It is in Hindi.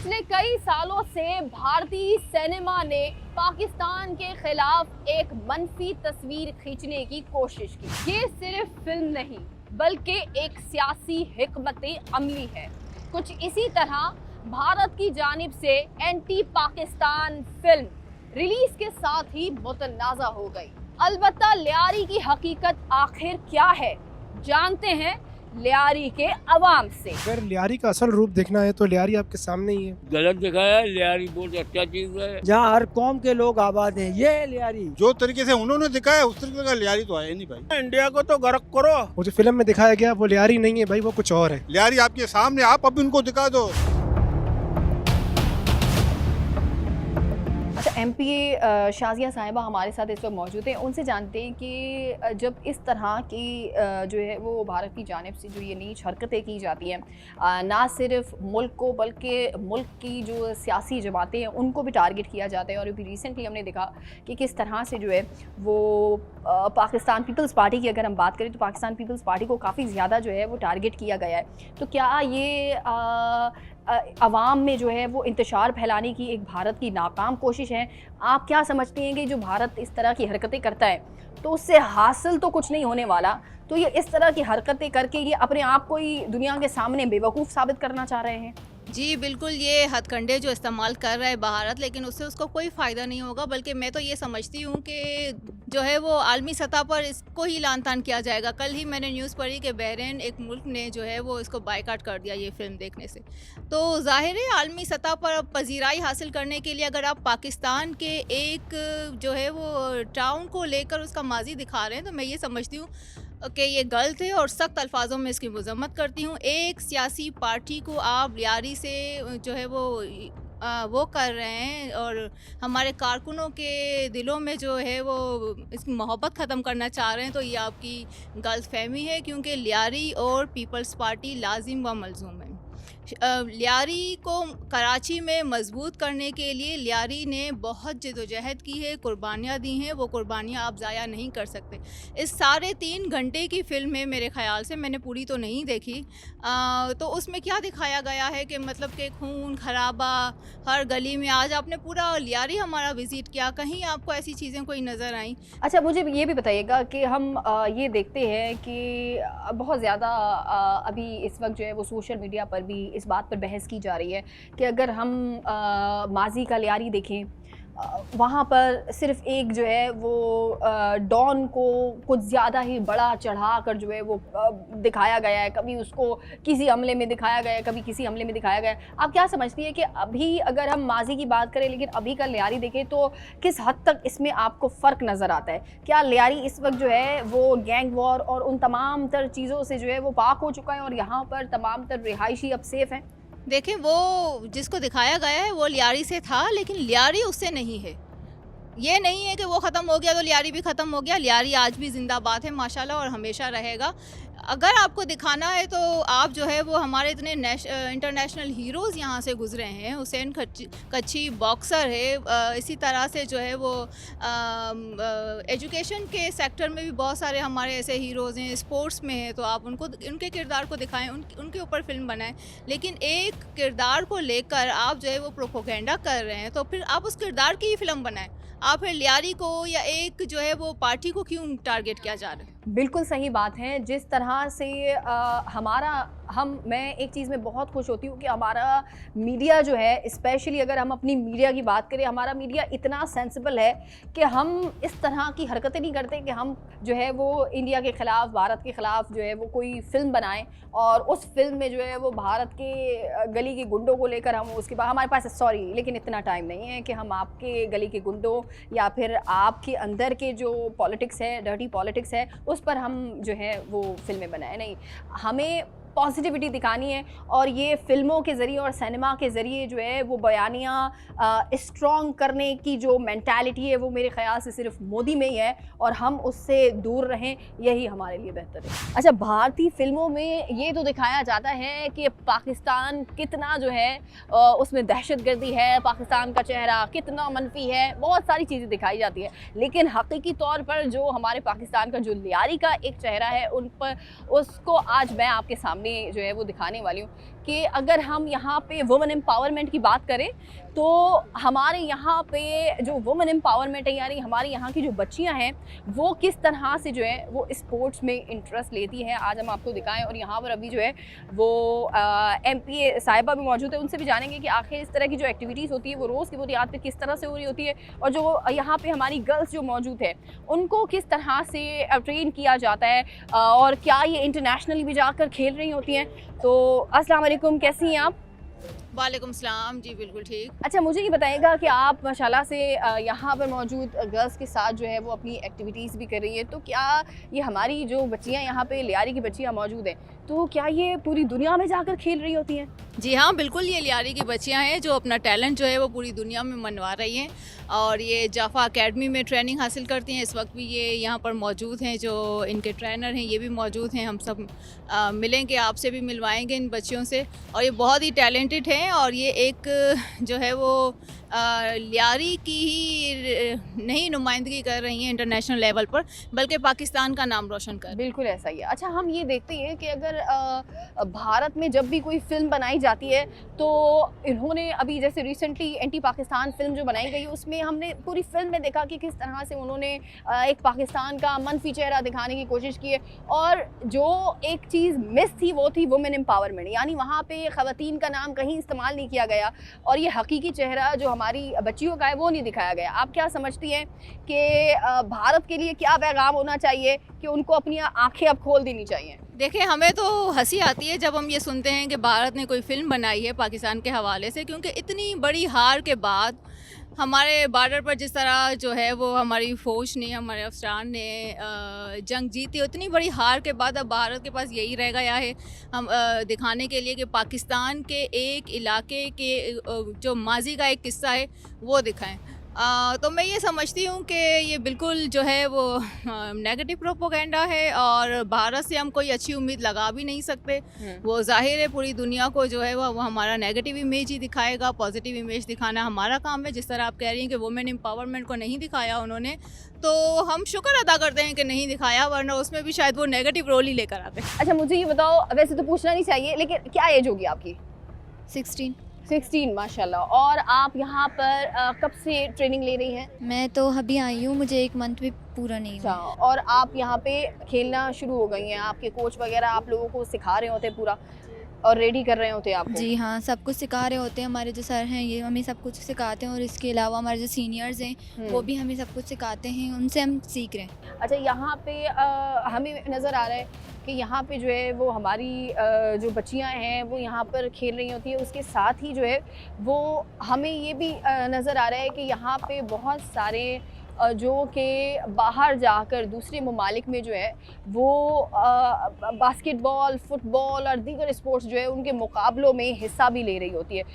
पिछले कई सालों से भारतीय सिनेमा ने पाकिस्तान के खिलाफ एक मनफी तस्वीर खींचने की कोशिश की। ये सिर्फ फिल्म नहीं बल्कि एक सियासी हिकमत अमली है। कुछ इसी तरह भारत की जानिब से एंटी पाकिस्तान फिल्म रिलीज के साथ ही मुतनाज़ा हो गई। अलबत्ता लियारी की हकीकत आखिर क्या है, जानते हैं लियारी के अवाम से। अगर लियारी का असल रूप देखना है तो लियारी आपके सामने ही है। गलत दिखाया, लियारी बहुत अच्छा चीज है। जहाँ हर कौम के लोग आबाद हैं, ये है लियारी। जो तरीके से उन्होंने दिखाया उस तरीके का लियारी तो है नहीं भाई। इंडिया को तो गर्क करो। वो जो फिल्म में दिखाया गया वो लियारी नहीं है भाई, वो कुछ और है। लियारी आपके सामने, आप अब इनको दिखा दो। अच्छा, एमपी शाजिया साहिबा हमारे साथ इस वक्त मौजूद हैं। उनसे जानते हैं कि जब इस तरह की जो है वो भारत की जानिब से जो ये नीच हरकतें की जाती हैं, ना सिर्फ मुल्क को बल्कि मुल्क की जो सियासी जमातें हैं उनको भी टारगेट किया जाता है। और अभी रिसेंटली हमने देखा कि किस तरह से जो है वो पाकिस्तान पीपल्स पार्टी की अगर हम बात करें तो पाकिस्तान पीपल्स पार्टी को काफ़ी ज़्यादा जो है वो टारगेट किया गया है। तो क्या ये अवाम में जो है वो इंतशार फैलाने की एक भारत की नाकाम कोशिश है? आप क्या समझती हैं कि जो भारत इस तरह की हरकतें करता है तो उससे हासिल तो कुछ नहीं होने वाला, तो ये इस तरह की हरकतें करके ये अपने आप को ही दुनिया के सामने बेवकूफ़ साबित करना चाह रहे हैं? जी बिल्कुल, ये हथकंडे जो इस्तेमाल कर रहा है भारत, लेकिन उससे उसको कोई फ़ायदा नहीं होगा। बल्कि मैं तो ये समझती हूँ कि जो है वो आलमी सतह पर इसको ही लान तान किया जाएगा। कल ही मैंने न्यूज़ पढ़ी कि बहरीन एक मुल्क ने जो है वो इसको बायकाट कर दिया ये फ़िल्म देखने से। तो ज़ाहिर है आलमी सतह पर अब पजीराई हासिल करने के लिए अगर आप पाकिस्तान के एक जो है वो टाउन को लेकर उसका माजी दिखा रहे हैं तो मैं ये समझती हूँ कि ये गलत है और सख्त अल्फाजों में इसकी मज़म्मत करती हूँ। एक सियासी पार्टी को आप लियारी से जो है वो कर रहे हैं और हमारे कारकुनों के दिलों में जो है वो इसकी मोहब्बत ख़त्म करना चाह रहे हैं, तो ये आपकी गलतफहमी है। क्योंकि लियारी और पीपल्स पार्टी लाजिम व मलजूम है। लियारी को कराची में मजबूत करने के लिए लियारी ने बहुत जद्दोजहद की है, कुर्बानियाँ दी हैं। वो कुर्बानियाँ आप ज़ाया नहीं कर सकते। इस 3.5 घंटे की फ़िल्म है मेरे ख़्याल से, मैंने पूरी तो नहीं देखी। तो उसमें क्या दिखाया गया है कि मतलब कि खून खराबा हर गली में। आज आपने पूरा लियारी हमारा विज़िट किया, कहीं आपको ऐसी चीज़ें कोई नज़र आई? अच्छा, मुझे ये भी बताइएगा कि हम ये देखते हैं कि बहुत ज़्यादा अभी इस वक्त जो है वो सोशल मीडिया पर भी इस बात पर बहस की जा रही है कि अगर हम माजी का लियारी देखें, वहाँ पर सिर्फ एक जो है वो डॉन को कुछ ज़्यादा ही बड़ा चढ़ा कर जो है वो दिखाया गया है। कभी उसको किसी हमले में दिखाया गया है, कभी किसी हमले में दिखाया गया है। आप क्या समझती है कि अभी अगर हम माजी की बात करें लेकिन अभी का लियारी देखें तो किस हद तक इसमें आपको फ़र्क नज़र आता है? क्या लियारी इस वक्त जो है वो गैंग वॉर और उन तमाम तर चीज़ों से जो है वो पाक हो चुका है और यहाँ पर तमाम तर रिहायशी अब सेफ़ हैं? देखें, वो जिसको दिखाया गया है वो लियारी से था, लेकिन लियारी उससे नहीं है। ये नहीं है कि वो ख़त्म हो गया तो लियारी भी ख़त्म हो गया। लियारी आज भी जिंदाबाद है माशाल्लाह और हमेशा रहेगा। अगर आपको दिखाना है तो आप जो है वो हमारे इतने इंटरनेशनल हीरोज़ यहाँ से गुजरे हैं। हुसैन कच्छी बॉक्सर है, इसी तरह से जो है वो एजुकेशन के सेक्टर में भी बहुत सारे हमारे ऐसे हीरोज़ हैं, स्पोर्ट्स में हैं। तो आप उनके किरदार को दिखाएं, उनके ऊपर फिल्म बनाएं। लेकिन एक किरदार को लेकर आप जो है वो प्रोपोगेंडा कर रहे हैं तो फिर आप उस किरदार की ही फिल्म बनाएं। आप फिर लियारी को या एक जो है वो पार्टी को क्यों टारगेट किया जा रहा है? बिल्कुल सही बात है। जिस तरह से मैं एक चीज़ में बहुत खुश होती हूँ कि हमारा मीडिया जो है, स्पेशली अगर हम अपनी मीडिया की बात करें, हमारा मीडिया इतना सेंसिबल है कि हम इस तरह की हरकतें नहीं करते कि हम जो है वो इंडिया के ख़िलाफ़, भारत के ख़िलाफ़ जो है वो कोई फ़िल्म बनाएं और उस फिल्म में जो है वो भारत के गली के गुंडों को लेकर हम उसके बाद हमारे पास लेकिन इतना टाइम नहीं है कि हम आपके गली के गुंडों या फिर आपके अंदर के जो पॉलिटिक्स है, डर्टी पॉलिटिक्स है, उस पर हम जो है वो फिल्में बनाए। नहीं, हमें पॉजिटिविटी दिखानी है और ये फ़िल्मों के ज़रिए और सिनेमा के ज़रिए जो है वो बयानियाँ स्ट्रॉन्ग करने की जो मेंटालिटी है वो मेरे ख़्याल से सिर्फ मोदी में ही है और हम उससे दूर रहें, यही हमारे लिए बेहतर है। अच्छा, भारतीय फ़िल्मों में ये तो दिखाया जाता है कि पाकिस्तान कितना जो है उसमें दहशतगर्दी है, पाकिस्तान का चेहरा कितना मनफी है, बहुत सारी चीज़ें दिखाई जाती है। लेकिन हकीकी तौर पर जो हमारे पाकिस्तान का जो लियारी का एक चेहरा है उन पर, उसको आज मैं आपके सामने जो है वो दिखाने वाली हूँ कि अगर हम यहाँ पे वुमेन एम्पावरमेंट की बात करें तो हमारे यहाँ पे जो वुमेन एम्पावरमेंट है, यानी हमारे यहाँ की जो बच्चियाँ हैं वो किस तरह से जो है वो स्पोर्ट्स में इंटरेस्ट लेती हैं, आज हम आपको दिखाएं। और यहाँ पर अभी जो है वो MPA साहिबा भी मौजूद है, उनसे भी जानेंगे कि आखिर इस तरह की जो एक्टिविटीज़ होती है वो रोज़ की बुनियाद पर किस तरह से हो रही होती है, और जो यहाँ पे हमारी गर्ल्स जो मौजूद है उनको किस तरह से ट्रेन किया जाता है, और क्या ये इंटरनेशनली भी जाकर खेल रही होती हैं। तो अस्सलाम वालेकुम, कैसी हैं आप? वालेकुम सलाम जी, बिल्कुल ठीक। अच्छा, मुझे ये बताइएगा कि आप माशाल्लाह से यहाँ पर मौजूद गर्ल्स के साथ जो है वो अपनी एक्टिविटीज़ भी कर रही है, तो क्या ये हमारी जो बच्चियाँ यहाँ पे लियारी की बच्चियाँ मौजूद हैं, तो क्या ये पूरी दुनिया में जाकर खेल रही होती हैं? जी हाँ, बिल्कुल, ये लियारी की बच्चियां हैं जो अपना टैलेंट जो है वो पूरी दुनिया में मनवा रही हैं, और ये जाफा एकेडमी में ट्रेनिंग हासिल करती हैं। इस वक्त भी ये यहाँ पर मौजूद हैं, जो इनके ट्रेनर हैं ये भी मौजूद हैं। हम सब मिलेंगे, आपसे भी मिलवाएंगे इन बच्चियों से, और ये बहुत ही टैलेंटेड हैं, और ये एक जो है वो लियारी की ही नहीं नुमाइंदगी कर रही हैं इंटरनेशनल लेवल पर, बल्कि पाकिस्तान का नाम रोशन कर। बिल्कुल ऐसा ही है। अच्छा, हम ये देखते हैं कि अगर भारत में जब भी कोई फिल्म बनाई जाती है तो इन्होंने अभी जैसे रिसेंटली एंटी पाकिस्तान फिल्म जो बनाई गई उसमें हमने पूरी फिल्म में देखा कि किस तरह से उन्होंने एक पाकिस्तान का मनफी चेहरा दिखाने की कोशिश की है, और जो एक चीज़ मिस थी वो थी वुमेन एम्पावरमेंट, यानी वहाँ पे ख़वातीन का नाम कहीं इस्तेमाल नहीं किया गया, और ये हकीकी चेहरा जो हमारी बच्चियों का है वो नहीं दिखाया गया। आप क्या समझती हैं कि भारत के लिए क्या पैगाम होना चाहिए कि उनको अपनी आंखें अब खोल देनी चाहिए? देखिए, हमें तो हंसी आती है जब हम ये सुनते हैं कि भारत ने कोई फिल्म बनाई है पाकिस्तान के हवाले से, क्योंकि इतनी बड़ी हार के बाद हमारे बॉर्डर पर जिस तरह जो है वो हमारी फ़ौज ने, हमारे अफसरान ने जंग जीती, उतनी बड़ी हार के बाद अब भारत के पास यही रह गया है हम दिखाने के लिए कि पाकिस्तान के एक इलाके के जो माजी का एक किस्सा है वो दिखाएं। तो मैं ये समझती हूँ कि ये बिल्कुल जो है वो नेगेटिव प्रोपोगेंडा है, और भारत से हम कोई अच्छी उम्मीद लगा भी नहीं सकते। वो जाहिर है पूरी दुनिया को जो है वो हमारा नेगेटिव इमेज ही दिखाएगा, पॉजिटिव इमेज दिखाना हमारा काम है। जिस तरह आप कह रही हैं कि वुमेन एम्पावरमेंट को नहीं दिखाया उन्होंने, तो हम शुक्र अदा करते हैं कि नहीं दिखाया, वरना उसमें भी शायद वो नेगेटिव रोल ही लेकर आते। अच्छा, मुझे ये बताओ, वैसे तो पूछना नहीं चाहिए, लेकिन क्या एज होगी आपकी? 16 माशाल्लाह। और आप यहाँ पर कब से ट्रेनिंग ले रही हैं? मैं तो अभी आई हूँ, मुझे 1 मंथ भी पूरा नहीं अच्छा, हुआ। और आप यहाँ पे खेलना शुरू हो गई हैं, आपके कोच वगैरह आप लोगों को सिखा रहे होते पूरा और रेडी कर रहे होते हैं आपको? जी हाँ, सब कुछ सिखा रहे होते हैं, हमारे जो सर हैं ये हमें सब कुछ सिखाते हैं, और इसके अलावा हमारे जो सीनियर्स हैं वो भी हमें सब कुछ सिखाते हैं, उनसे हम सीख रहे हैं। अच्छा, यहाँ पे हमें नज़र आ रहा है कि यहाँ पे जो है वो हमारी जो बच्चियाँ हैं वो यहाँ पर खेल रही होती है, उसके साथ ही जो है वो हमें ये भी नज़र आ रहा है कि यहाँ पे बहुत सारे जो कि बाहर जाकर दूसरे ममालिक में जो है वो बास्केटबॉल, फुटबॉल और दीगर स्पोर्ट्स जो है उनके मुकाबलों में हिस्सा भी ले रही होती है।